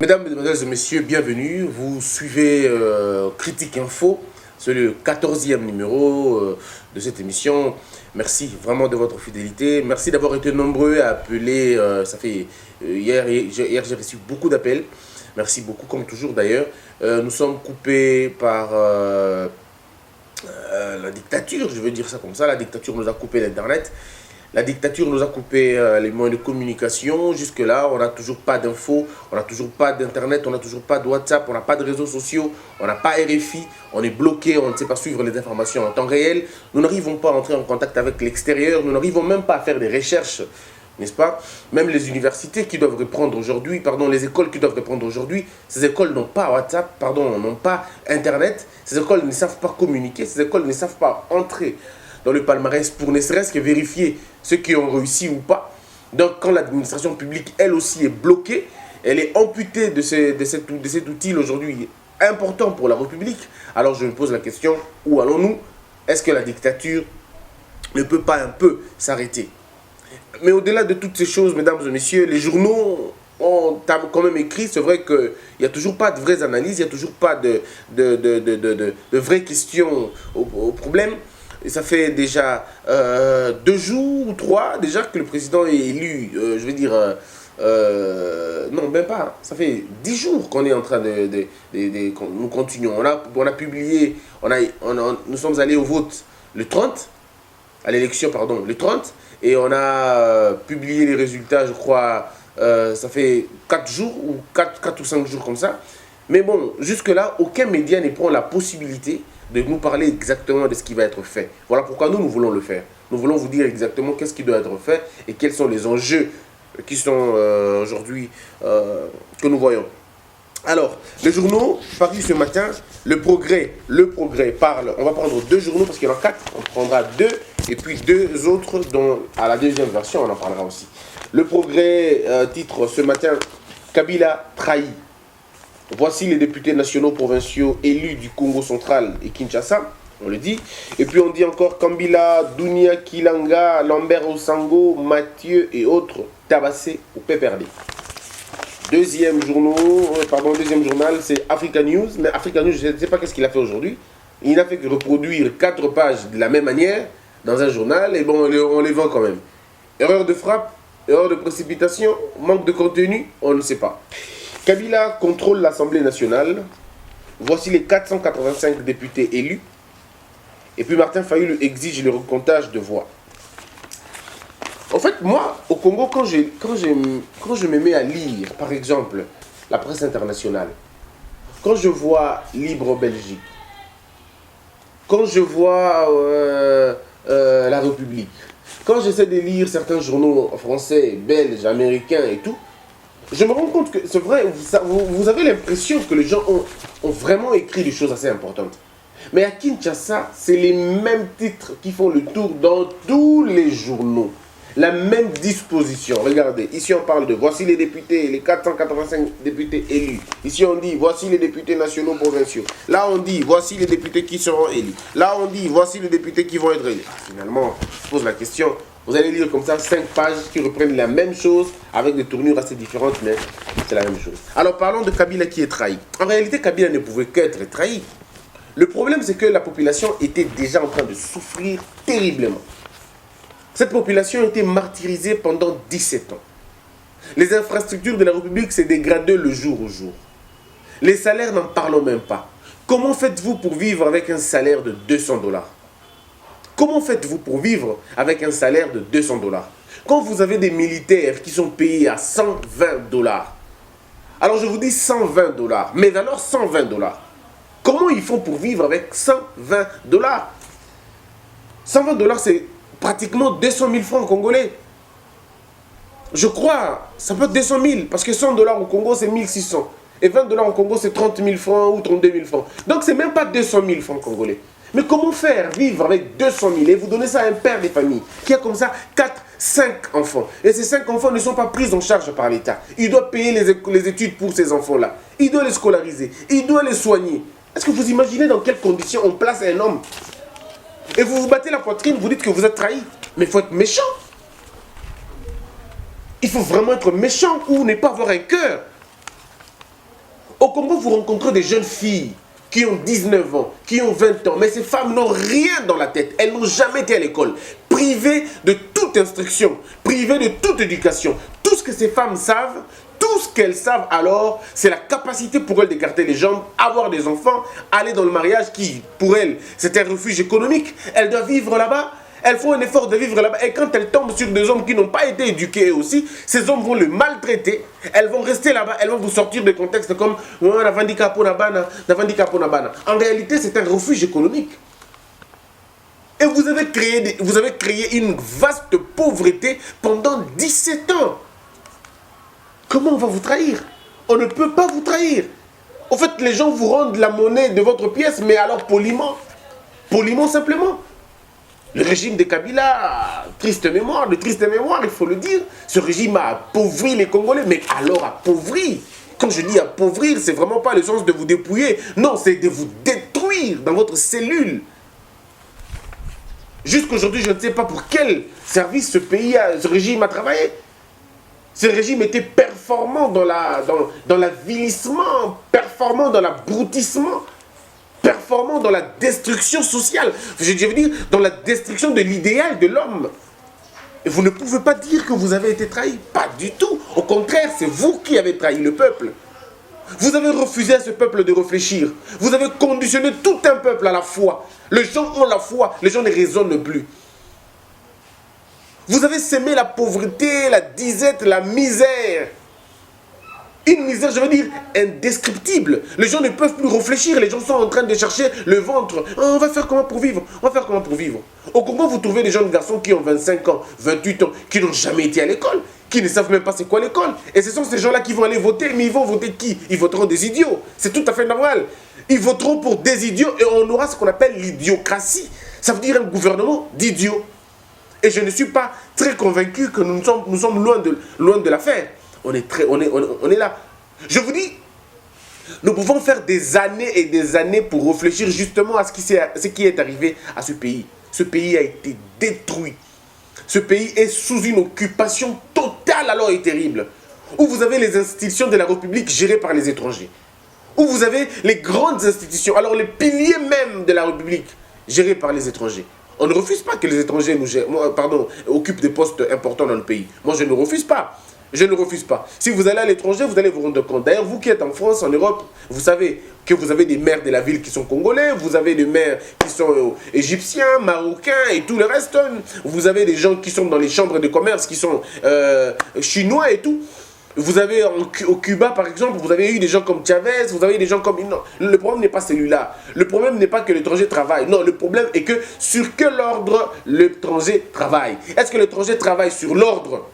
Mesdames, Mesdemoiselles et Messieurs, bienvenue. Vous suivez Critique Info, c'est le 14e numéro de cette émission. Merci vraiment de votre fidélité. Merci d'avoir été nombreux à appeler. Hier j'ai reçu beaucoup d'appels. Merci beaucoup, comme toujours d'ailleurs. Nous sommes coupés par la dictature, je veux dire ça comme ça. La dictature nous a coupé l'Internet. La dictature nous a coupé les moyens de communication. Jusque-là, on n'a toujours pas d'infos, on n'a toujours pas d'Internet, on n'a toujours pas de WhatsApp, on n'a pas de réseaux sociaux, on n'a pas RFI, on est bloqué, on ne sait pas suivre les informations en temps réel. Nous n'arrivons pas à entrer en contact avec l'extérieur, nous n'arrivons même pas à faire des recherches, n'est-ce pas? Même les universités qui doivent répondre aujourd'hui, les écoles qui doivent répondre aujourd'hui, ces écoles n'ont pas WhatsApp, n'ont pas Internet, ces écoles ne savent pas communiquer, ces écoles ne savent pas entrer dans le palmarès pour ne serait-ce que vérifier ceux qui ont réussi ou pas. Donc quand l'administration publique, elle aussi, est bloquée, elle est amputée de cet outil aujourd'hui important pour la République, alors je me pose la question, où allons-nous? Est-ce que la dictature ne peut pas un peu s'arrêter? Mais au-delà de toutes ces choses, mesdames et messieurs, les journaux ont quand même écrit, c'est vrai qu'il n'y a toujours pas de vraies analyses, il n'y a toujours pas de vraies questions au problème. Et ça fait déjà 2 jours ou 3 déjà que le président est élu, non, même pas, ça fait 10 jours qu'on est en train nous continuons. On a publié, nous sommes allés au vote le 30, à l'élection, le 30, et on a publié les résultats, je crois, ça fait 4 jours, ou 4 ou 5 jours comme ça. Mais bon, jusque-là, aucun média ne prend la possibilité de nous parler exactement de ce qui va être fait. Voilà pourquoi nous voulons le faire. Nous voulons vous dire exactement qu'est-ce qui doit être fait et quels sont les enjeux qui sont aujourd'hui que nous voyons. Alors, les journaux parus ce matin, Le Progrès parle. On va prendre 2 journaux parce qu'il y en a 4. On prendra 2 et puis 2 autres dont à la deuxième version on en parlera aussi. Le Progrès titre ce matin Kabila trahi. Voici les députés nationaux provinciaux élus du Congo central et Kinshasa, on le dit. Et puis on dit encore Kambila, Dounia, Kilanga, Lambert Osango, Mathieu et autres tabassés au PPRD. Deuxième journal, c'est Africa News. Mais Africa News, je ne sais pas qu'est-ce qu'il a fait aujourd'hui. Il n'a fait que reproduire 4 pages de la même manière dans un journal et bon, on les vend quand même. Erreur de frappe, erreur de précipitation, manque de contenu, on ne sait pas. Kabila contrôle l'Assemblée nationale. Voici les 485 députés élus. Et puis Martin Fayulu exige le recomptage de voix. En fait, moi, au Congo, quand je me mets à lire, par exemple, la presse internationale, quand je vois Libre Belgique, quand je vois La République, quand j'essaie de lire certains journaux français, belges, américains et tout, je me rends compte que c'est vrai, vous avez l'impression que les gens ont vraiment écrit des choses assez importantes. Mais à Kinshasa, c'est les mêmes titres qui font le tour dans tous les journaux. La même disposition. Regardez, ici on parle de voici les députés, les 485 députés élus. Ici on dit voici les députés nationaux provinciaux. Là on dit voici les députés qui seront élus. Là on dit voici les députés qui vont être élus. Finalement, je pose la question. Vous allez lire comme ça 5 pages qui reprennent la même chose avec des tournures assez différentes, mais c'est la même chose. Alors parlons de Kabila qui est trahi. En réalité, Kabila ne pouvait qu'être trahi. Le problème, c'est que la population était déjà en train de souffrir terriblement. Cette population a été martyrisée pendant 17 ans. Les infrastructures de la République s'est dégradées le jour au jour. Les salaires, n'en parlons même pas. Comment faites-vous pour vivre avec un salaire de 200 $? Comment faites-vous pour vivre avec un salaire de 200 $? Quand vous avez des militaires qui sont payés à 120 $, alors je vous dis 120 $, mais alors 120 $, comment ils font pour vivre avec 120 $? 120 $, c'est pratiquement 200 000 francs congolais. Je crois, ça peut être 200 000, parce que 100 $ au Congo, c'est 1600. Et 20 $ au Congo, c'est 30 000 francs ou 32 000 francs. Donc, c'est même pas 200 000 francs congolais. Mais comment faire vivre avec 200 000 et vous donnez ça à un père de famille qui a comme ça 4, 5 enfants. Et ces 5 enfants ne sont pas pris en charge par l'État. Il doit payer les études pour ces enfants-là. Il doit les scolariser. Il doit les soigner. Est-ce que vous imaginez dans quelles conditions on place un homme? Et vous vous battez la poitrine, vous dites que vous êtes trahi. Mais il faut être méchant. Il faut vraiment être méchant ou ne pas avoir un cœur. Au Congo, vous rencontrez des jeunes filles qui ont 19 ans, qui ont 20 ans, mais ces femmes n'ont rien dans la tête. Elles n'ont jamais été à l'école. Privées de toute instruction, privées de toute éducation. Tout ce que ces femmes savent, tout ce qu'elles savent alors, c'est la capacité pour elles d'écarter les jambes, avoir des enfants, aller dans le mariage qui, pour elles, c'est un refuge économique. Elles doivent vivre là-bas. Elles font un effort de vivre là-bas. Et quand elles tombent sur des hommes qui n'ont pas été éduqués aussi, ces hommes vont le maltraiter. Elles vont rester là-bas. Elles vont vous sortir de contextes comme « En réalité, c'est un refuge économique. Et vous avez créé une vaste pauvreté pendant 17 ans. Comment on va vous trahir? On ne peut pas vous trahir. En fait, les gens vous rendent la monnaie de votre pièce, mais alors poliment. Poliment simplement. Le régime de Kabila, triste mémoire, il faut le dire. Ce régime a appauvri les Congolais, mais alors appauvri. Quand je dis appauvrir, c'est vraiment pas le sens de vous dépouiller. Non, c'est de vous détruire dans votre cellule. Jusqu'aujourd'hui, je ne sais pas pour quel service ce régime a travaillé. Ce régime était performant dans l'avilissement, performant dans l'abrutissement, performant dans la destruction sociale. Je veux dire, dans la destruction de l'idéal de l'homme. Et vous ne pouvez pas dire que vous avez été trahi. Pas du tout. Au contraire, c'est vous qui avez trahi le peuple. Vous avez refusé à ce peuple de réfléchir. Vous avez conditionné tout un peuple à la foi. Les gens ont la foi, les gens ne raisonnent plus. Vous avez semé la pauvreté, la disette, la misère. Une misère, je veux dire, indescriptible. Les gens ne peuvent plus réfléchir. Les gens sont en train de chercher le ventre. On va faire comment pour vivre? On va faire comment pour vivre? Au Congo, vous trouvez des jeunes garçons qui ont 25 ans, 28 ans, qui n'ont jamais été à l'école, qui ne savent même pas c'est quoi l'école. Et ce sont ces gens-là qui vont aller voter. Mais ils vont voter qui? Ils voteront des idiots. C'est tout à fait normal. Ils voteront pour des idiots et on aura ce qu'on appelle l'idiocratie. Ça veut dire un gouvernement d'idiots. Et je ne suis pas très convaincu que nous sommes loin de l'affaire. On est là. Je vous dis, nous pouvons faire des années et des années pour réfléchir justement à ce qui est arrivé à ce pays. Ce pays a été détruit. Ce pays est sous une occupation totale alors et terrible. Où vous avez les institutions de la République gérées par les étrangers. Où vous avez les grandes institutions, alors les piliers même de la République gérés par les étrangers. On ne refuse pas que les étrangers occupent des postes importants dans le pays. Moi, je ne refuse pas. Je ne refuse pas. Si vous allez à l'étranger, vous allez vous rendre compte. D'ailleurs, vous qui êtes en France, en Europe, vous savez que vous avez des maires de la ville qui sont congolais, vous avez des maires qui sont égyptiens, marocains et tout le reste. Vous avez des gens qui sont dans les chambres de commerce qui sont chinois et tout. Vous avez au Cuba, par exemple, vous avez eu des gens comme Chavez, vous avez eu des gens comme... Non, le problème n'est pas celui-là. Le problème n'est pas que l'étranger travaille. Non, le problème est que sur quel ordre l'étranger travaille. Est-ce que l'étranger travaille sur l'ordre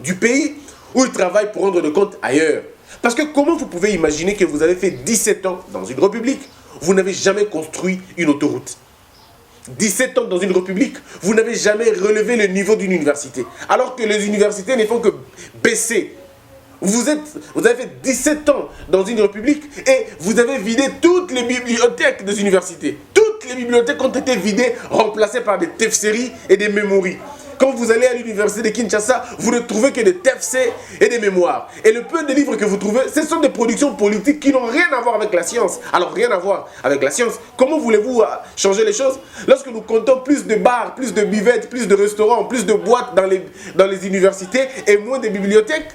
du pays ou il travaille pour rendre de compte ailleurs? Parce que comment vous pouvez imaginer que vous avez fait 17 ans dans une république, vous n'avez jamais construit une autoroute? 17 ans dans une république, vous n'avez jamais relevé le niveau d'une université. Alors que les universités ne font que baisser. Vous avez fait 17 ans dans une république et vous avez vidé toutes les bibliothèques des universités. Toutes les bibliothèques ont été vidées, remplacées par des TFSERI et des mémories. Quand vous allez à l'université de Kinshasa, vous ne trouvez que des TFC et des mémoires. Et le peu de livres que vous trouvez, ce sont des productions politiques qui n'ont rien à voir avec la science. Alors, rien à voir avec la science. Comment voulez-vous changer les choses? Lorsque nous comptons plus de bars, plus de buvettes, plus de restaurants, plus de boîtes dans les universités et moins de bibliothèques.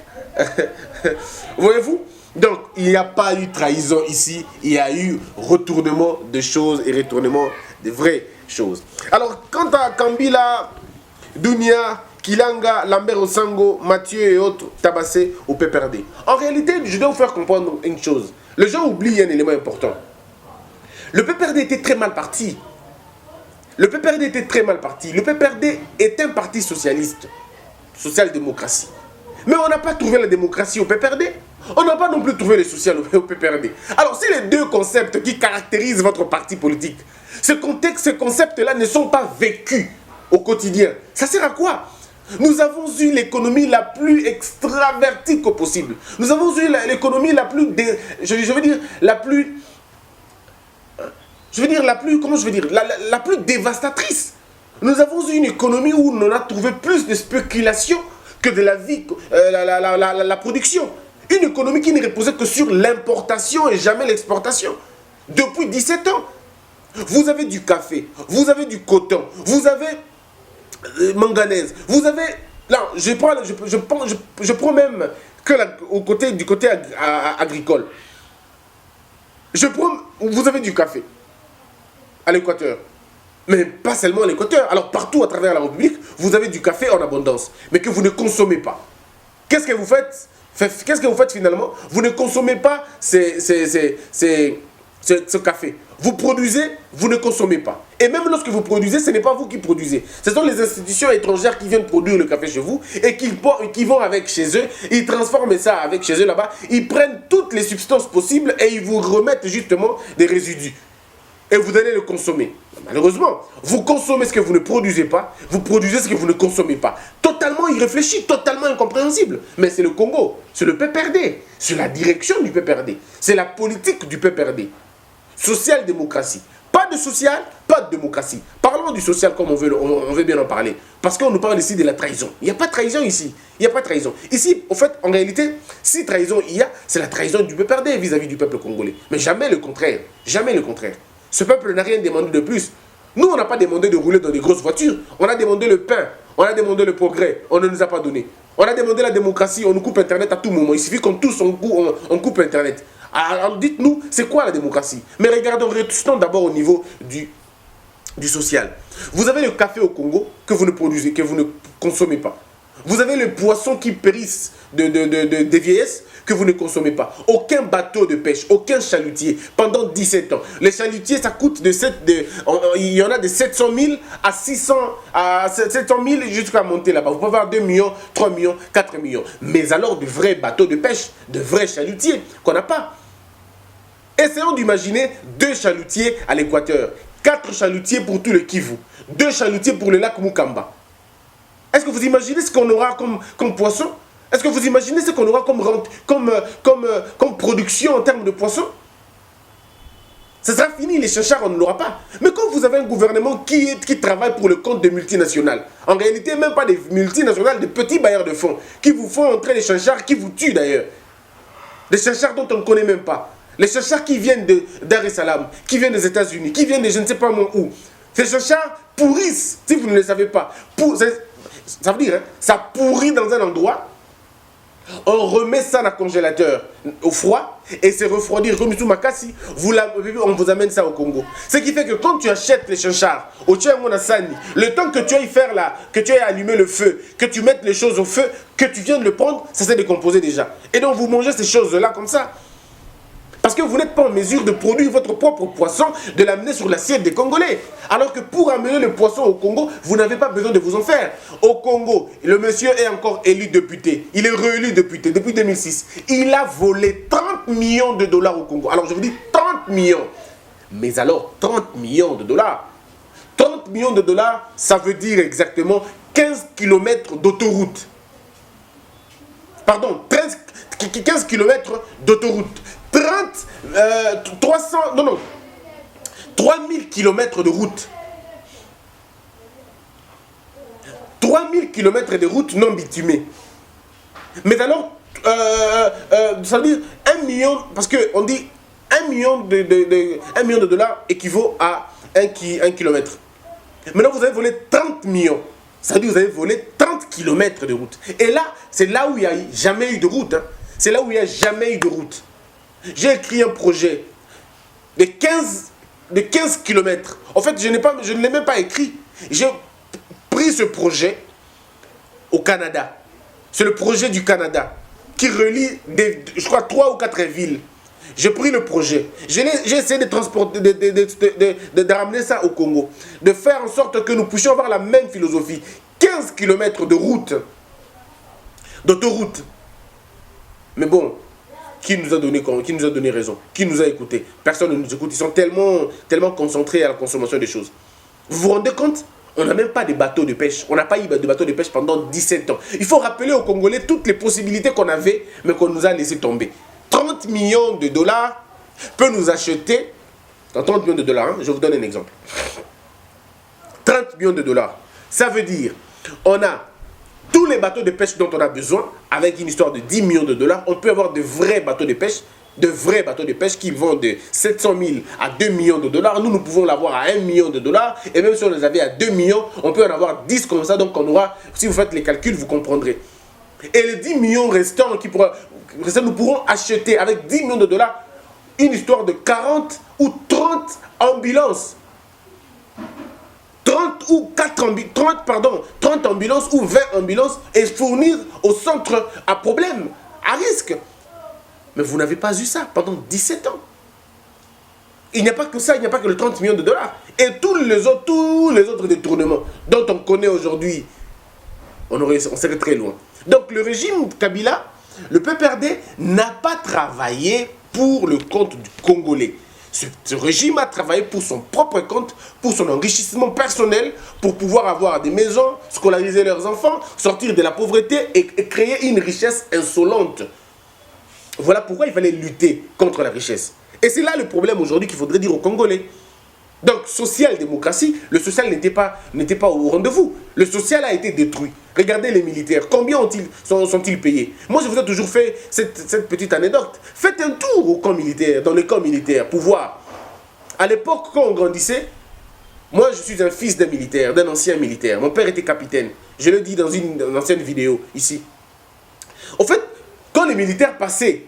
Voyez-vous? Donc, il n'y a pas eu trahison ici. Il y a eu retournement de choses et retournement de vraies choses. Alors, quant à Kambila, Dounia, Kilanga, Lambert Osango, Mathieu et autres tabassés au PPRD. En réalité, je dois vous faire comprendre une chose. Les gens oublient un élément important. Le PPRD était très mal parti. Le PPRD était très mal parti. Le PPRD est un parti socialiste, social-démocratie. Mais on n'a pas trouvé la démocratie au PPRD. On n'a pas non plus trouvé le social au PPRD. Alors, si les deux concepts qui caractérisent votre parti politique, ces concepts-là ne sont pas vécus au quotidien, ça sert à quoi? Nous avons eu l'économie la plus extravertie que possible. Nous avons eu l'économie la plus... la plus dévastatrice. Nous avons eu une économie où on a trouvé plus de spéculation que de la vie, la production. Une économie qui ne reposait que sur l'importation et jamais l'exportation. Depuis 17 ans. Vous avez du café, vous avez du coton, vous avez manganèse, vous avez... Là, je prends même que du côté agricole. Vous avez du café à l'Équateur. Mais pas seulement à l'Équateur. Alors partout à travers la République, vous avez du café en abondance, mais que vous ne consommez pas. Qu'est-ce que vous faites? Qu'est-ce que vous faites finalement? Vous ne consommez pas ce café. Vous produisez, vous ne consommez pas. Et même lorsque vous produisez, ce n'est pas vous qui produisez. Ce sont les institutions étrangères qui viennent produire le café chez vous et qui vont avec chez eux, ils transforment ça avec chez eux là-bas, ils prennent toutes les substances possibles et ils vous remettent justement des résidus. Et vous allez le consommer. Malheureusement, vous consommez ce que vous ne produisez pas, vous produisez ce que vous ne consommez pas. Totalement irréfléchi, totalement incompréhensible. Mais c'est le Congo, c'est le PPRD, c'est la direction du PPRD, c'est la politique du PPRD. Social-démocratie. Pas de social, pas de démocratie. Parlons du social comme on veut bien en parler. Parce qu'on nous parle ici de la trahison. Il n'y a pas de trahison ici. Il n'y a pas de trahison. Ici, au fait, en réalité, si trahison il y a, c'est la trahison du PPRD vis-à-vis du peuple congolais. Mais jamais le contraire. Jamais le contraire. Ce peuple n'a rien demandé de plus. Nous, on n'a pas demandé de rouler dans des grosses voitures. On a demandé le pain. On a demandé le progrès. On ne nous a pas donné. On a demandé la démocratie. On nous coupe Internet à tout moment. Il suffit qu'on touche, on coupe Internet. Alors dites-nous, c'est quoi la démocratie? Mais regardons, restons d'abord au niveau du social. Vous avez le café au Congo que vous ne produisez, que vous ne consommez pas. Vous avez le poisson qui périsse de vieillesse que vous ne consommez pas. Aucun bateau de pêche, aucun chalutier pendant 17 ans. Les chalutiers, ça coûte il y en a de 700 000 à 700 000 jusqu'à monter là-bas. Vous pouvez avoir 2 millions, 3 millions, 4 millions. Mais alors de vrais bateaux de pêche, de vrais chalutiers qu'on n'a pas. Essayons d'imaginer 2 chalutiers à l'Équateur, 4 chalutiers pour tout le Kivu, 2 chalutiers pour le lac Mukamba. Est-ce que vous imaginez ce qu'on aura comme poisson? Est-ce que vous imaginez ce qu'on aura comme production en termes de poissons? Ça sera fini, les chercheurs, on ne l'aura pas. Mais quand vous avez un gouvernement qui travaille pour le compte de multinationales, en réalité, même pas des multinationales, des petits bailleurs de fonds, qui vous font entrer les chercheurs, qui vous tuent d'ailleurs. Des chercheurs dont on ne connaît même pas. Les chercheurs qui viennent de Dar es Salaam, qui viennent des États-Unis, qui viennent de je ne sais pas moi où. Ces chercheurs pourrissent, si vous ne le savez pas. Ça veut dire, hein, ça pourrit dans un endroit. On remet ça dans le congélateur au froid et c'est refroidi, remis sous makasi, on vous amène ça au Congo. Ce qui fait que quand tu achètes les chinchards au Tchéangonasani, le temps que tu ailles faire là, que tu ailles allumer le feu, que tu mettes les choses au feu, que tu viennes le prendre, ça s'est décomposé déjà. Et donc vous mangez ces choses-là comme ça. Parce que vous n'êtes pas en mesure de produire votre propre poisson, de l'amener sur l'assiette des Congolais. Alors que pour amener le poisson au Congo, vous n'avez pas besoin de vous en faire. Au Congo, le monsieur est encore élu député. Il est réélu député depuis 2006. Il a volé 30 millions de dollars au Congo. Alors je vous dis 30 millions. Mais alors 30 millions de dollars. 30 millions de dollars, ça veut dire exactement 15 km d'autoroute. Pardon, 15 km d'autoroute. 3000 km de route. 3000 km de route non bitumée. Mais alors, ça veut dire 1 million, parce qu'on dit 1 million de dollars équivaut à 1 kilomètre. Maintenant, vous avez volé 30 millions. Ça veut dire que vous avez volé 30 km de route. Et là, c'est là où il n'y a jamais eu de route. Hein. C'est là où il n'y a jamais eu de route. J'ai écrit un projet de 15 km. En fait, je ne l'ai même pas écrit. J'ai pris ce projet au Canada. C'est le projet du Canada qui relie, je crois, 3 ou 4 villes. J'ai pris le projet. J'ai essayé de transporter, de ramener ça au Congo. De faire en sorte que nous puissions avoir la même philosophie. 15 km de route, d'autoroute. Mais bon, qui nous a donné raison? Qui nous a écoutés? Personne ne nous écoute. Ils sont tellement concentrés à la consommation des choses. Vous vous rendez compte? On n'a même pas de bateaux de pêche. On n'a pas eu de bateaux de pêche pendant 17 ans. Il faut rappeler aux Congolais toutes les possibilités qu'on avait, mais qu'on nous a laissé tomber. 30 millions de dollars peut nous acheter... 30 millions de dollars, hein, je vous donne un exemple. 30 millions de dollars. Ça veut dire, on a tous les bateaux de pêche dont on a besoin, avec une histoire de 10 millions de dollars, on peut avoir de vrais bateaux de pêche qui vont de 700 000 à 2 millions de dollars. Nous pouvons l'avoir à 1 million de dollars. Et même si on les avait à 2 millions, on peut en avoir 10 comme ça. Donc on aura, si vous faites les calculs, vous comprendrez. Et les 10 millions restants, nous pourrons acheter avec 10 millions de dollars une histoire de 40 ou 30 ambulances. 30 ambulances ou 20 ambulances et fournir au centre à problème, à risque. Mais vous n'avez pas eu ça pendant 17 ans. Il n'y a pas que ça, il n'y a pas que les 30 millions de dollars. Et tous les autres détournements dont on connaît aujourd'hui, on serait très loin. Donc le régime Kabila, le PPRD, n'a pas travaillé pour le compte du Congolais. Ce régime a travaillé pour son propre compte, pour son enrichissement personnel, pour pouvoir avoir des maisons, scolariser leurs enfants, sortir de la pauvreté et créer une richesse insolente. Voilà pourquoi il fallait lutter contre la richesse. Et c'est là le problème aujourd'hui qu'il faudrait dire aux Congolais. Donc, social-démocratie, le social n'était pas au rendez-vous. Le social a été détruit. Regardez les militaires, combien sont-ils payés? Moi, je vous ai toujours fait cette petite anecdote. Faites un tour au camp militaire, dans les camps militaires, pour voir. À l'époque, quand on grandissait, moi, je suis un fils d'un militaire, d'un ancien militaire. Mon père était capitaine. Je le dis dans une ancienne vidéo, ici. En fait, quand les militaires passaient,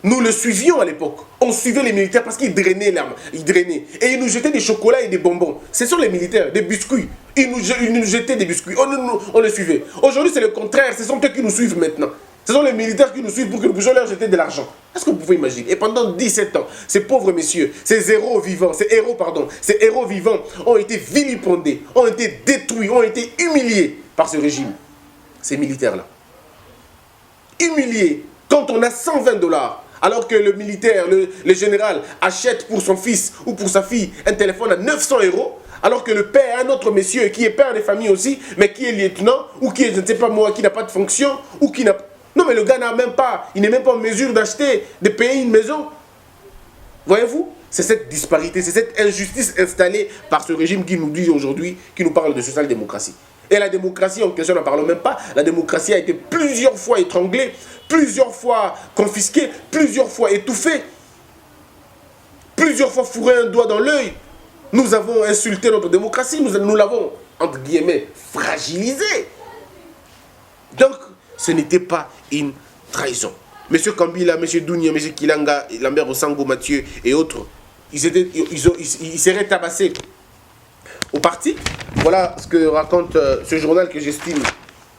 nous le suivions à l'époque. On suivait les militaires parce qu'ils drainaient l'arme. Ils drainaient. Et ils nous jetaient des chocolats et des bonbons. Ce sont les militaires, des biscuits. Ils nous jetaient des biscuits. On les suivait. Aujourd'hui, c'est le contraire. Ce sont eux qui nous suivent maintenant. Ce sont les militaires qui nous suivent pour que nous puissions leur jeter de l'argent. Est-ce que vous pouvez imaginer? Et pendant 17 ans, ces pauvres messieurs, ces héros vivants ont été vilipendés, ont été détruits, ont été humiliés par ce régime. Ces militaires-là. Humiliés. Quand on a 120 dollars, alors que le militaire, le général, achète pour son fils ou pour sa fille un téléphone à 900 €, alors que le père, un autre monsieur qui est père de famille aussi, mais qui est lieutenant, ou qui est, je ne sais pas moi, qui n'a pas de fonction, ou qui n'a... Non, mais le gars n'a même pas, il n'est même pas en mesure d'acheter, de payer une maison. Voyez-vous? C'est cette disparité, c'est cette injustice installée par ce régime qui nous dit aujourd'hui, qui nous parle de social-démocratie. Et la démocratie, en question, n'en parlons même pas. La démocratie a été plusieurs fois étranglée, plusieurs fois confisquée, plusieurs fois étouffée, plusieurs fois fourré un doigt dans l'œil. Nous avons insulté notre démocratie, nous l'avons, entre guillemets, fragilisée. Donc, ce n'était pas une trahison. M. Kambila, M. Dounia, M. Kilanga, Lambert Osango, Mathieu et autres, ils seraient tabassés au parti. Voilà ce que raconte ce journal que j'estime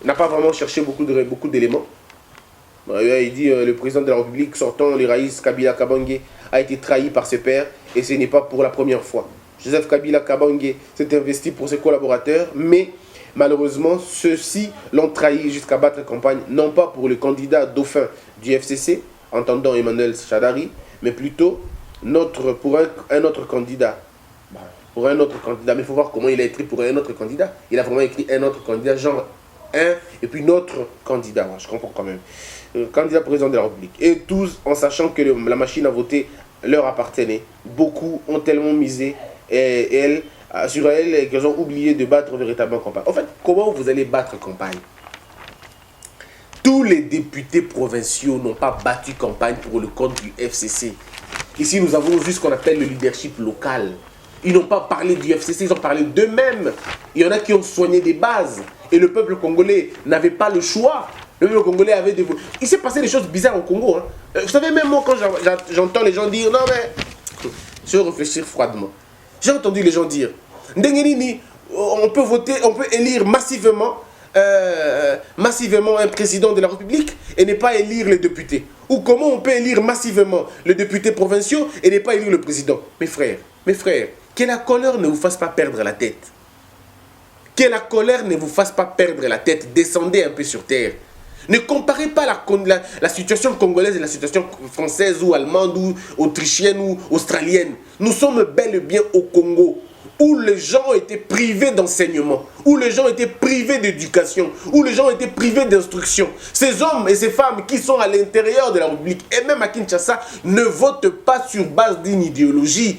n'a pas vraiment cherché beaucoup d'éléments. Il dit le président de la République sortant, le Raïs Kabila Kabange, a été trahi par ses pairs et ce n'est pas pour la première fois. Joseph Kabila Kabange s'est investi pour ses collaborateurs, mais malheureusement, ceux-ci l'ont trahi jusqu'à battre campagne, non pas pour le candidat dauphin du FCC, entendant Emmanuel Chadari, mais plutôt pour un autre candidat. Pour un autre candidat, mais il faut voir comment il a écrit pour un autre candidat. Il a vraiment écrit un autre candidat, genre un, et puis notre candidat. Je comprends quand même. Candidat président de la République. Et tous, en sachant que la machine à voter leur appartenait. Beaucoup ont tellement misé sur elle qu'ils ont oublié de battre véritablement campagne. En fait, comment vous allez battre campagne? Tous les députés provinciaux n'ont pas battu campagne pour le compte du FCC. Ici, nous avons vu ce qu'on appelle le leadership local. Ils n'ont pas parlé du FCC, ils ont parlé d'eux-mêmes. Il y en a qui ont soigné des bases. Et le peuple congolais n'avait pas le choix. Le peuple congolais avait des... Il s'est passé des choses bizarres au Congo. Hein. Vous savez, même moi, quand j'entends les gens dire... Non, mais... Je vais réfléchir froidement. J'ai entendu les gens dire... Ndengenini, on peut voter, on peut élire massivement un président de la République et ne pas élire les députés. Ou comment on peut élire massivement les députés provinciaux et ne pas élire le président. Mes frères, que la colère ne vous fasse pas perdre la tête. Que la colère ne vous fasse pas perdre la tête. Descendez un peu sur terre. Ne comparez pas la situation congolaise et la situation française ou allemande ou autrichienne ou australienne. Nous sommes bel et bien au Congo, où les gens ont été privés d'enseignement, où les gens ont été privés d'éducation, où les gens ont été privés d'instruction. Ces hommes et ces femmes qui sont à l'intérieur de la République, et même à Kinshasa, ne votent pas sur base d'une idéologie.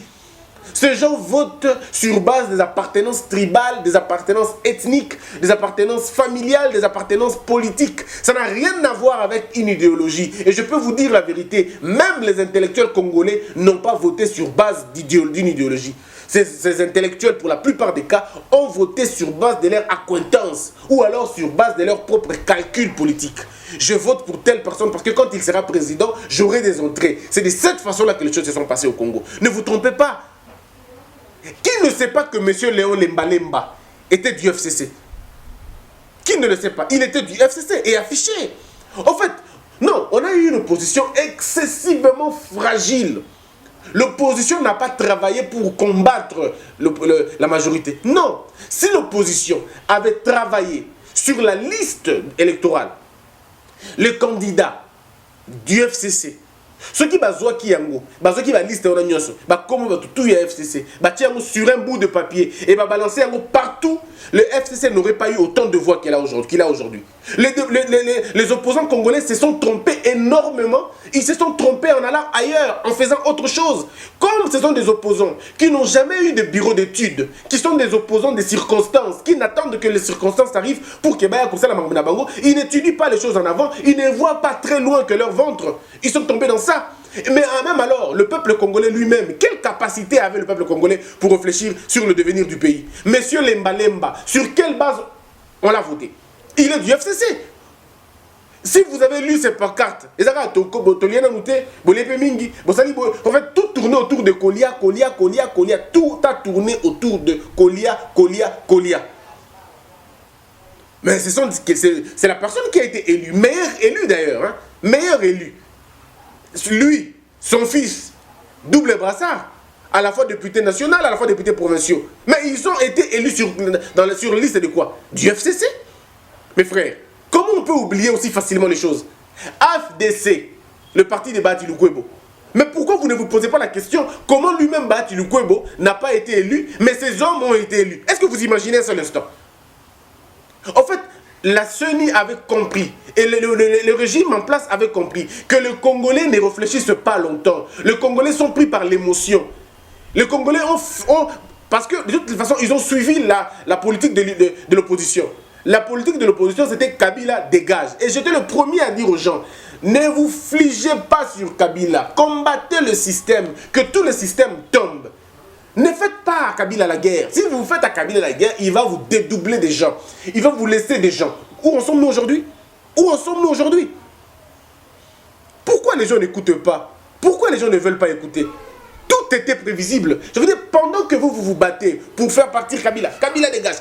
Ces gens votent sur base des appartenances tribales, des appartenances ethniques, des appartenances familiales, des appartenances politiques. Ça n'a rien à voir avec une idéologie. Et je peux vous dire la vérité, même les intellectuels congolais n'ont pas voté sur base d'une idéologie. Ces intellectuels, pour la plupart des cas, ont voté sur base de leur acquaintance ou alors sur base de leurs propres calculs politiques. Je vote pour telle personne parce que quand il sera président, j'aurai des entrées. C'est de cette façon-là que les choses se sont passées au Congo. Ne vous trompez pas. Qui ne sait pas que M. Léon Lemba était du FCC? Qui ne le sait pas? Il était du FCC et affiché. En fait, non, on a eu une opposition excessivement fragile. L'opposition n'a pas travaillé pour combattre la majorité. Non, si l'opposition avait travaillé sur la liste électorale, les candidats du FCC, ceux qui bazouent qui yango, bazouent qui va liste on a nyonso, ba comme tout ya FCC, ba tiens sur un bout de papier et ba balancer yango partout, le FCC n'aurait pas eu autant de voix qu'il a aujourd'hui. Les opposants congolais se sont trompés énormément, ils se sont trompés en allant ailleurs, en faisant autre chose. Comme ce sont des opposants qui n'ont jamais eu de bureau d'études, qui sont des opposants des circonstances, qui n'attendent que les circonstances arrivent pour que Baya Koussala Manguna Bango, ils n'étudient pas les choses en avant, ils ne voient pas très loin que leur ventre. Ils sont tombés dans ça. Mais même alors, le peuple congolais lui-même, quelle capacité avait le peuple congolais pour réfléchir sur le devenir du pays? Monsieur Lemba, sur quelle base on l'a voté? Il est du FCC. Si vous avez lu ces pancartes, en fait, tout tournait autour de Kolia. Tout a tourné autour de Kolia. Mais c'est la personne qui a été élue, meilleur élu d'ailleurs, hein? Meilleur élu. Lui, son fils, double brassard, à la fois député national, à la fois député provinciaux. Mais ils ont été élus sur la liste de quoi? Du FCC. Mes frères, comment on peut oublier aussi facilement les choses? AFDC, le parti de Bahati Lukwebo. Mais pourquoi vous ne vous posez pas la question comment lui-même Bahati Lukwebo n'a pas été élu, mais ses hommes ont été élus? Est-ce que vous imaginez un seul instant? En fait, la CENI avait compris, et le régime en place avait compris, que les Congolais ne réfléchissent pas longtemps. Les Congolais sont pris par l'émotion. Les Congolais parce que de toute façon, ils ont suivi la politique de l'opposition. La politique de l'opposition, c'était Kabila dégage. Et j'étais le premier à dire aux gens, ne vous fligez pas sur Kabila. Combattez le système, que tout le système tombe. Ne faites pas à Kabila la guerre. Si vous faites à Kabila la guerre, il va vous dédoubler des gens. Il va vous laisser des gens. Où en sommes-nous aujourd'hui? Où en sommes-nous aujourd'hui? Pourquoi les gens n'écoutent pas? Pourquoi les gens ne veulent pas écouter? Tout était prévisible. Je veux dire, pendant que vous battez pour faire partir Kabila, Kabila dégage,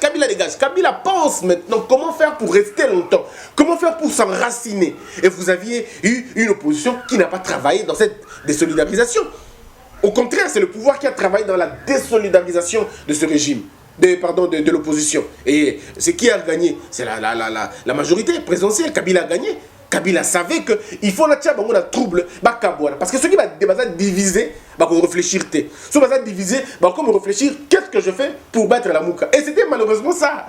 Kabila pense maintenant comment faire pour rester longtemps, comment faire pour s'enraciner. Et vous aviez eu une opposition qui n'a pas travaillé dans cette désolidarisation. Au contraire, c'est le pouvoir qui a travaillé dans la désolidarisation de ce régime, de l'opposition. Et ce qui a gagné, c'est la majorité présidentielle. Kabila a gagné. Kabila savait qu'il faut la trouble, parce que ceux qui va diviser, vont réfléchir. Ceux qui vont diviser, vont réfléchir, qu'est-ce que je fais pour battre la Mouka? Et c'était malheureusement ça.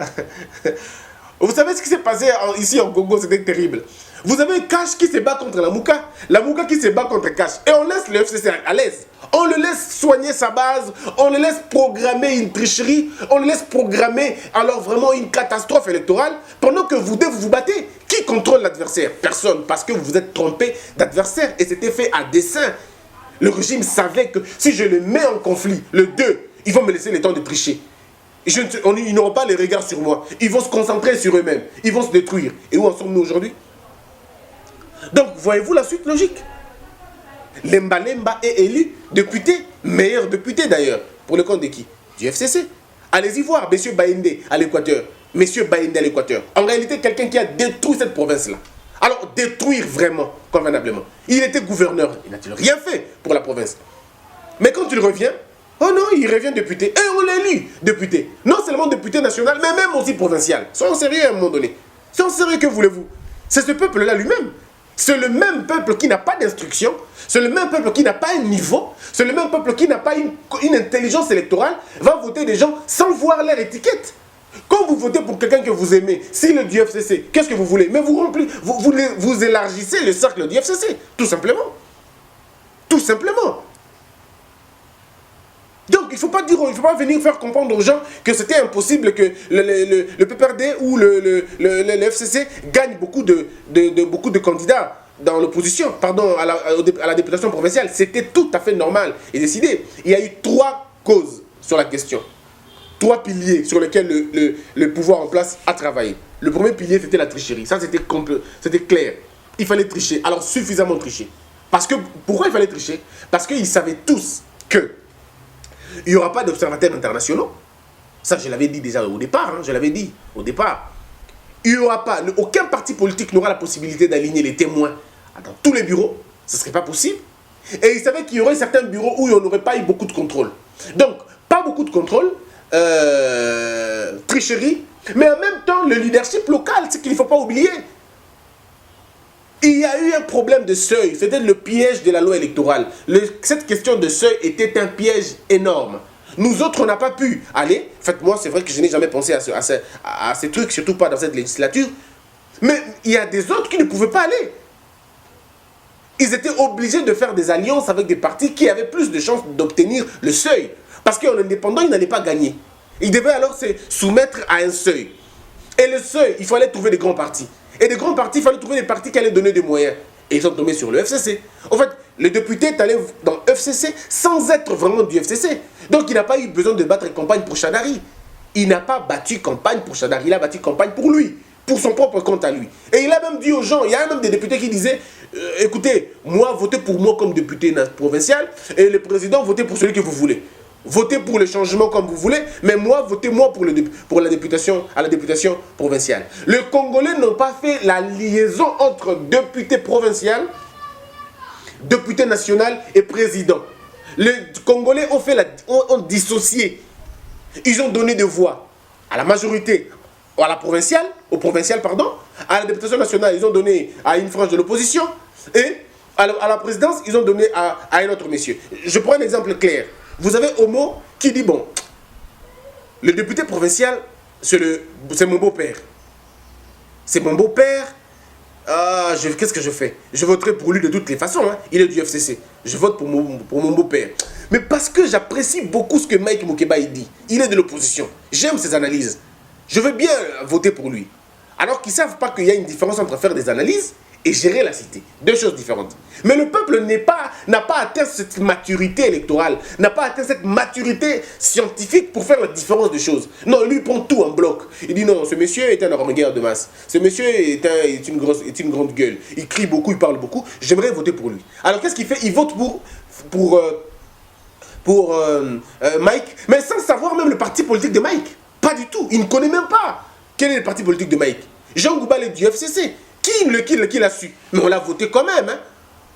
Vous savez ce qui s'est passé ici en Congo, c'était terrible. Vous avez Cash qui se bat contre la Mouka qui se bat contre Cash. Et on laisse le FCC à l'aise. On le laisse soigner sa base, on le laisse programmer une tricherie, on le laisse programmer alors vraiment une catastrophe électorale pendant que vous vous battez. Qui contrôle l'adversaire? Personne, parce que vous vous êtes trompé d'adversaire et c'était fait à dessein. Le régime savait que si je le mets en conflit, le 2, ils vont me laisser le temps de tricher. Ils n'auront pas les regards sur moi. Ils vont se concentrer sur eux-mêmes. Ils vont se détruire. Et où en sommes-nous aujourd'hui? Donc, voyez-vous la suite logique? Lemba est élu député, meilleur député d'ailleurs, pour le compte de qui? Du FCC. Allez-y voir, M. Baïndé à l'Équateur. Monsieur Baïndé à l'Équateur. En réalité, quelqu'un qui a détruit cette province-là. Alors, détruire vraiment, convenablement. Il était gouverneur, il n'a-t-il rien fait pour la province. Mais quand il revient, oh non, il revient député. Et on l'élit député. Non seulement député national, mais même aussi provincial. Soyons sérieux à un moment donné. Soyons sérieux, que voulez-vous? C'est ce peuple-là lui-même. C'est le même peuple qui n'a pas d'instruction, c'est le même peuple qui n'a pas un niveau, c'est le même peuple qui n'a pas une intelligence électorale, va voter des gens sans voir leur étiquette. Quand vous votez pour quelqu'un que vous aimez, s'il est du FCC, qu'est-ce que vous voulez? Mais vous élargissez le cercle du FCC, tout simplement. Tout simplement. Donc, il ne faut pas dire, il faut pas venir faire comprendre aux gens que c'était impossible que le PPRD ou le FCC gagne beaucoup de candidats dans l'opposition, pardon, à la députation provinciale. C'était tout à fait normal et décidé. Il y a eu 3 causes sur la question. 3 piliers sur lesquels le pouvoir en place a travaillé. Le premier pilier, c'était la tricherie. Ça, c'était clair. Il fallait tricher. Alors, suffisamment tricher. Parce que, pourquoi il fallait tricher? Parce qu'ils savaient tous que il n'y aura pas d'observateurs internationaux. Ça, je l'avais dit déjà au départ. Je l'avais dit au départ. Il n'y aura pas, aucun parti politique n'aura la possibilité d'aligner les témoins dans tous les bureaux. Ce ne serait pas possible. Et ils savaient qu'il y aurait certains bureaux où il n'y aurait pas eu beaucoup de contrôle. Donc, pas beaucoup de contrôle, tricherie, mais en même temps, le leadership local, c'est qu'il ne faut pas oublier. Il y a eu un problème de seuil. C'était le piège de la loi électorale. Cette question de seuil était un piège énorme. Nous autres, on n'a pas pu aller. En fait, moi, c'est vrai que je n'ai jamais pensé à ces trucs, surtout pas dans cette législature. Mais il y a des autres qui ne pouvaient pas aller. Ils étaient obligés de faire des alliances avec des partis qui avaient plus de chances d'obtenir le seuil. Parce qu'en indépendant, ils n'allaient pas gagner. Ils devaient alors se soumettre à un seuil. Et le seuil, il fallait trouver des grands partis. Et des grands partis, il fallait trouver des partis qui allaient donner des moyens. Et ils sont tombés sur le FCC. En fait, le député est allé dans le FCC sans être vraiment du FCC. Donc, il n'a pas eu besoin de battre campagne pour Chadari. Il n'a pas battu campagne pour Chadari. Il a battu campagne pour lui, pour son propre compte à lui. Et il a même dit aux gens, il y a même des députés qui disaient, écoutez, moi, votez pour moi comme député provincial, et le président, votez pour celui que vous voulez. Votez pour le changement comme vous voulez, mais moi, votez-moi pour la députation, à la députation provinciale. Les Congolais n'ont pas fait la liaison entre député provincial, député national et président. Les Congolais ont dissocié. Ils ont donné des voix à la majorité, à la provinciale, à la députation nationale, ils ont donné à une frange de l'opposition, et à la présidence, ils ont donné à un autre monsieur. Je prends un exemple clair. Vous avez Homo qui dit, bon, le député provincial, c'est mon beau-père. C'est mon beau-père. Qu'est-ce que je fais? Je voterai pour lui de toutes les façons. Il est du FCC. Je vote pour mon beau-père. Mais parce que j'apprécie beaucoup ce que Mike Mukeba dit. Il est de l'opposition. J'aime ses analyses. Je veux bien voter pour lui. Alors qu'ils ne savent pas qu'il y a une différence entre faire des analyses et gérer la cité. 2 choses différentes. Mais le peuple n'a pas atteint cette maturité électorale, n'a pas atteint cette maturité scientifique pour faire la différence des choses. Non, lui, il prend tout en bloc. Il dit non, ce monsieur est un arme-guerre de masse. Ce monsieur est une grande gueule. Il crie beaucoup, il parle beaucoup. J'aimerais voter pour lui. Alors qu'est-ce qu'il fait? Il vote pour Mike, mais sans savoir même le parti politique de Mike. Pas du tout. Il ne connaît même pas quel est le parti politique de Mike. Jean Goubal est du FCC. Qui l'a su? Mais on l'a voté quand même.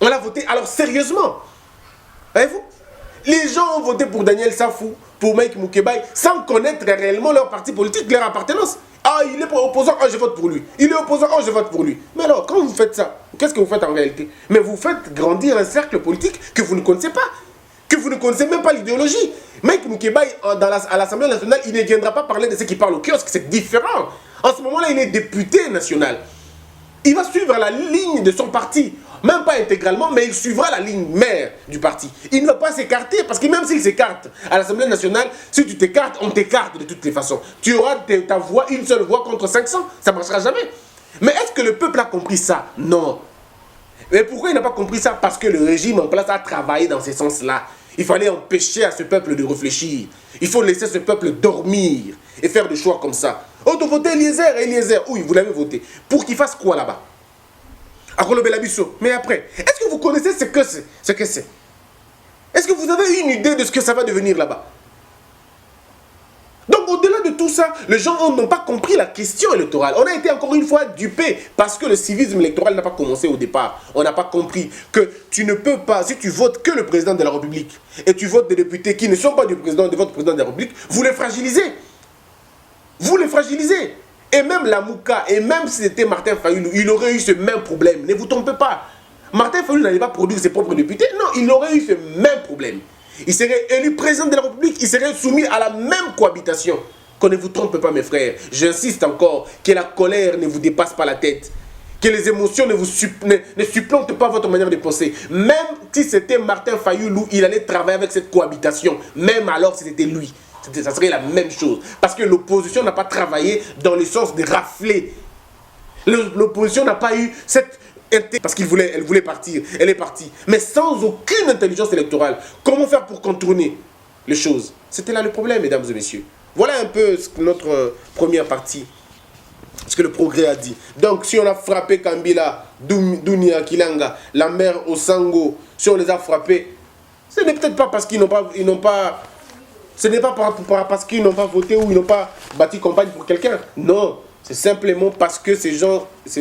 On l'a voté, alors sérieusement. Voyez-vous? Les gens ont voté pour Daniel Safou, pour Mike Moukebaï, sans connaître réellement leur parti politique, leur appartenance. Ah, il est opposant, je vote pour lui. Il est opposant, je vote pour lui. Mais alors, quand vous faites ça, qu'est-ce que vous faites en réalité? Mais vous faites grandir un cercle politique que vous ne connaissez pas. Que vous ne connaissez même pas l'idéologie. Mike Moukebaï, à l'Assemblée nationale, il ne viendra pas parler de ceux qui parlent au kiosque, c'est différent. En ce moment-là, il est député national. Il va suivre la ligne de son parti. Même pas intégralement, mais il suivra la ligne mère du parti. Il ne va pas s'écarter, parce que même s'il s'écarte à l'Assemblée nationale, si tu t'écartes, on t'écarte de toutes les façons. Tu auras ta voix, une seule voix contre 500. Ça ne marchera jamais. Mais est-ce que le peuple a compris ça? Non. Mais pourquoi il n'a pas compris ça? Parce que le régime en place a travaillé dans ce sens-là. Il fallait empêcher à ce peuple de réfléchir. Il faut laisser ce peuple dormir et faire des choix comme ça. Oh, de voter Eliezer. Oui, vous l'avez voté. Pour qu'il fasse quoi là-bas? À Kolobelabiso. Mais après, est-ce que vous connaissez ce que c'est? Est-ce que vous avez une idée de ce que ça va devenir là-bas? Donc, au-delà de tout ça, les gens n'ont pas compris la question électorale. On a été encore une fois dupés parce que le civisme électoral n'a pas commencé au départ. On n'a pas compris que tu ne peux pas, si tu votes que le président de la République et tu votes des députés qui ne sont pas de votre président de la République, vous les fragilisez. Vous les fragilisez. Et même la Mouka, et même si c'était Martin Fayulu, il aurait eu ce même problème. Ne vous trompez pas. Martin Fayulu n'allait pas produire ses propres députés. Non, il aurait eu ce même problème. Il serait élu président de la République, il serait soumis à la même cohabitation. Qu'on ne vous trompe pas, mes frères. J'insiste encore, que la colère ne vous dépasse pas la tête. Que les émotions ne supplantent pas votre manière de penser. Même si c'était Martin Fayulu, il allait travailler avec cette cohabitation. Même alors si c'était lui. Ça serait la même chose. Parce que l'opposition n'a pas travaillé dans le sens de rafler. L'opposition n'a pas eu cette... Parce elle voulait partir. Elle est partie. Mais sans aucune intelligence électorale. Comment faire pour contourner les choses? C'était là le problème, mesdames et messieurs. Voilà un peu notre première partie. Ce que le progrès a dit. Donc, si on a frappé Kambila, Dounia, Kilanga, la mère Osango, si on les a frappés, ce n'est peut-être pas parce qu'ils n'ont pas... ce n'est pas parce qu'ils n'ont pas voté ou ils n'ont pas bâti campagne pour quelqu'un. Non, c'est simplement parce que ces gens, ils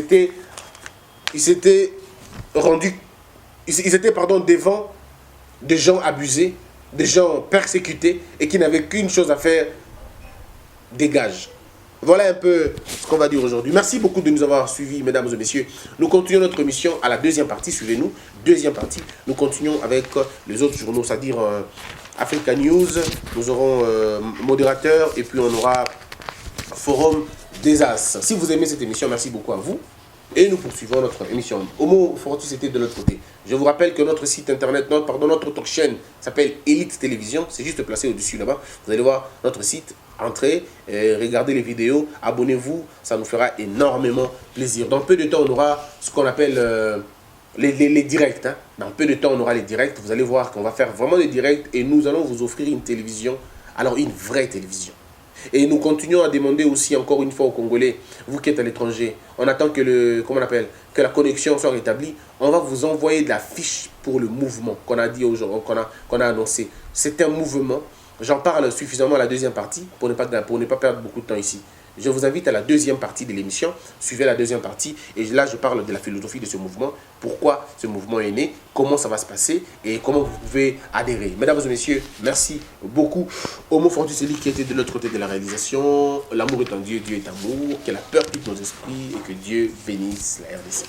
s'étaient devant des gens abusés, des gens persécutés et qui n'avaient qu'une chose à faire, dégage. Voilà un peu ce qu'on va dire aujourd'hui. Merci beaucoup de nous avoir suivis, mesdames et messieurs. Nous continuons notre émission à la deuxième partie. Suivez-nous. Deuxième partie. Nous continuons avec les autres journaux, c'est-à-dire Africa News. Nous aurons modérateur et puis on aura Forum des As. Si vous aimez cette émission, merci beaucoup à vous. Et nous poursuivons notre émission. Homo Fortus était de l'autre côté. Je vous rappelle que notre site internet, notre talk chaîne s'appelle Elite Télévision. C'est juste placé au-dessus là-bas. Vous allez voir notre site. Entrez, regardez les vidéos, abonnez-vous. Ça nous fera énormément plaisir. Dans peu de temps, on aura ce qu'on appelle les directs. Hein. Dans peu de temps, on aura les directs. Vous allez voir qu'on va faire vraiment des directs. Et nous allons vous offrir une télévision. Alors, une vraie télévision. Et nous continuons à demander aussi encore une fois aux Congolais, vous qui êtes à l'étranger, on attend que que la connexion soit rétablie. On va vous envoyer de la fiche pour le mouvement qu'on a dit aujourd'hui, qu'on a annoncé. C'est un mouvement. J'en parle suffisamment à la deuxième partie pour ne pas perdre beaucoup de temps ici. Je vous invite à la deuxième partie de l'émission. Suivez la deuxième partie. Et là, je parle de la philosophie de ce mouvement. Pourquoi ce mouvement est né, comment ça va se passer et comment vous pouvez adhérer. Mesdames et messieurs, merci beaucoup. Homo Fortus, c'est lui qui était de l'autre côté de la réalisation. L'amour est en Dieu, Dieu est amour. Que la peur quitte nos esprits et que Dieu bénisse la RDC.